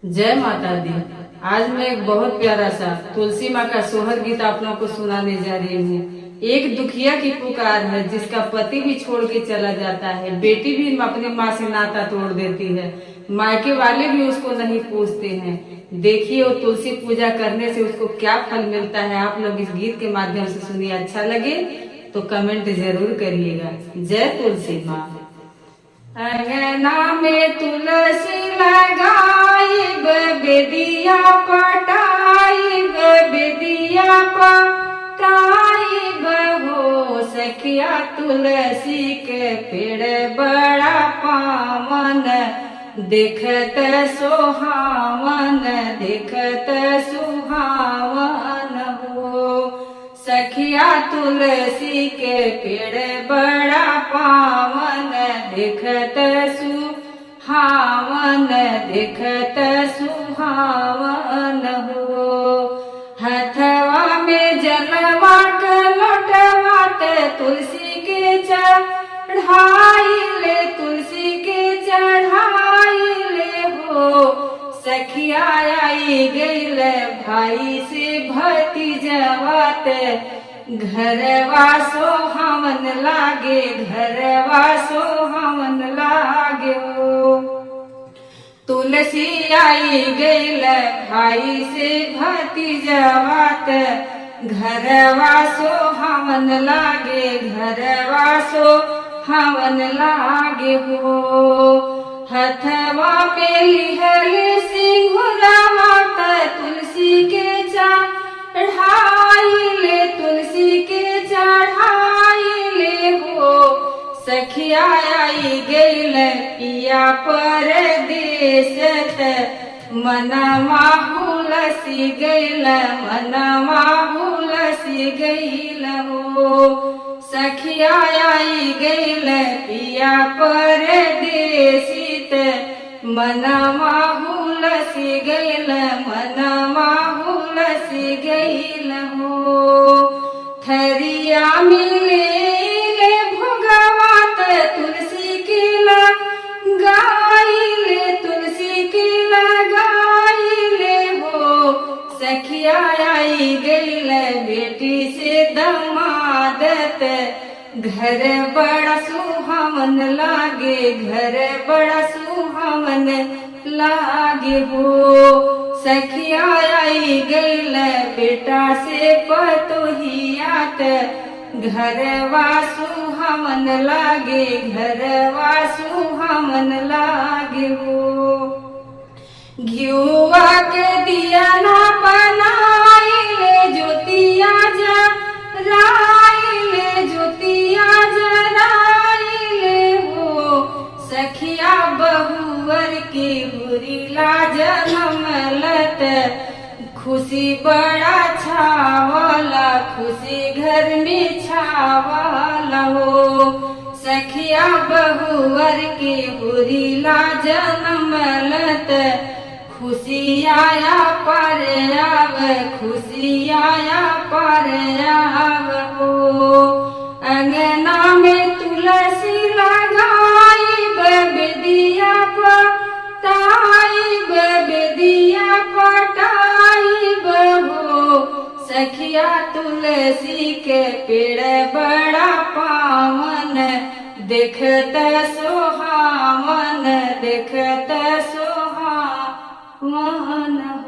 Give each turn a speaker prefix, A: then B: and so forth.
A: जय माता दी। आज मैं एक बहुत प्यारा सा तुलसी माँ का सोहर गीत आप लोगों को सुनाने जा रही हूँ। एक दुखिया की पुकार है जिसका पति भी छोड़ के चला जाता है, बेटी भी अपनी माँ से नाता तोड़ देती है, मायके वाले भी उसको नहीं पूछते हैं। देखिए वो तुलसी पूजा करने से उसको क्या फल मिलता है। आप लोग इस गीत के माध्यम से सुनिए। अच्छा लगे तो कमेंट जरूर करिएगा। जय तुलसी माँ। अंगना में तुलसी लगाइब, बेदिया पटाइब, बेदिया पटाइब हो। सखिया तुलसी के पेड़ बड़ा पावन, देखत सुहावन, देखत सुहावन हो। सखिया तुलसी के पेड़ बड़ा पावन, देखत सुहावन, देखत सुहावन हो। हथवा में जलवा के लोटवात तुलसी के चढ़ाइले, तुलसी के चढ़ाइले हो। सखिया आई गईल भाई से भतीजवात, घरवा सोहावन लागे, घरवा सोहावन लागे हो। तुलसी आई गईल भाई से भतीजवात, घरवा सोहावन लागे, घरवा सोहावन लागे हो। हथवा में लिहल सिंघुरा माता तुलसी के चढ़ाइले, तुलसी के चढ़ाइले हो। सखिया आई गईल पिया परदेस, मनवा हुलसी गईल, मनवा हुलसी गईल हो। सखिया आई गईल पिया परदेसी, मनवा हुलसी गईल, मनवा हुलसी गईल हो। थरिया मिले भोगवात तुलसी के लगाइले, तुलसी के लगाइले हो। सखिया आई गईल बेटी से दमादत, घर बड़ा सुहावन लागे, घर बड़ा सुहावन लागे हो। सखिया आई गईल बेटा से पतोहियात, घरवा सुहावन लागे, घरवा सुहावन लागे हो। घिउवा के दिया ना बनाइले, ज्योतिया जराइले, ज्योतिया जराइले हो। सखिया बहुवर की हुरीला जनमलत, खुशी बड़ा छावला, खुशी घर में छावला हो। सखिया बहुवर की हुरीला जनमलत, खुशी आया पर आव, खुशी आया पर आव हो। अंगना में तुलसी लगाइब, बेदिया पटाइब, बेदिया पटाइब हो। सखिया तुलसी के पेड़ बड़ा पावन, देखत सुहावन, देखत सुहावन हो।